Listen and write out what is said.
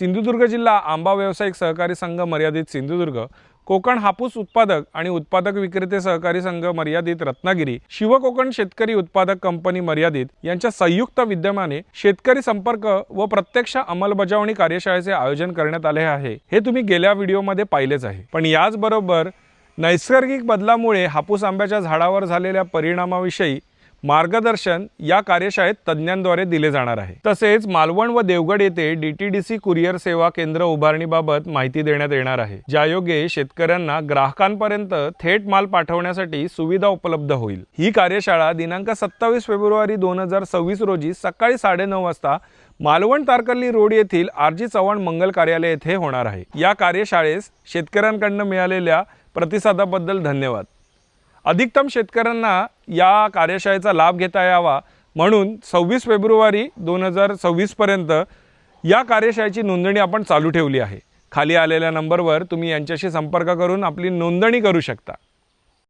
सिंधुदुर्ग जिल्हा आंबा व्यावसायिक सहकारी संघ मर्यादित सिंधुदुर्ग, कोकण हापूस उत्पादक आणि उत्पादक विक्रेते सहकारी संघ मर्यादित रत्नागिरी, शिवकोकण शेतकरी उत्पादक कंपनी मर्यादित यांच्या संयुक्त विद्यमाने शेतकरी संपर्क व प्रत्यक्ष अंमलबजावणी कार्यशाळेचे आयोजन करण्यात आले आहे। हे तुम्ही गेल्या व्हिडिओमध्ये पाहिलेच आहे। पण याचबरोबर नैसर्गिक बदलामुळे हापूस आंब्याच्या झाडावर झालेल्या परिणामाविषयी मार्गदर्शन या कार्यशाळेत तज्ञांद्वारे दिले जाणार आहे। तसेच मालवण व देवगड येथे डीटीडीसी कुरिअर सेवा केंद्र उभारणीबाबत माहिती देण्यात येणार आहे, ज्यायोगे शेतकऱ्यांना ग्राहकांपर्यंत थेट माल पाठवण्यासाठी सुविधा उपलब्ध होईल। ही कार्यशाळा दिनांक 27 फेब्रुवारी 2026 रोजी सकाळी 9:30 वाजता मालवण तारकर्ली रोड येथील आरजी चव्हाण मंगल कार्यालय येथे होणार आहे। या कार्यशाळेस शेतकऱ्यांकडून मिळालेल्या प्रतिसादाबद्दल धन्यवाद। अधिकतम शेतकऱ्यांना या कार्यशाळेचा लाभ घेता यावा म्हणून 26 फेब्रुवारी 2026 पर्यंत या कार्यशाळेची नोंदणी आपण चालू ठेवली आहे। खाली आलेल्या नंबरवर तुम्ही यांच्याशी संपर्क करून आपली नोंदणी करू शकता।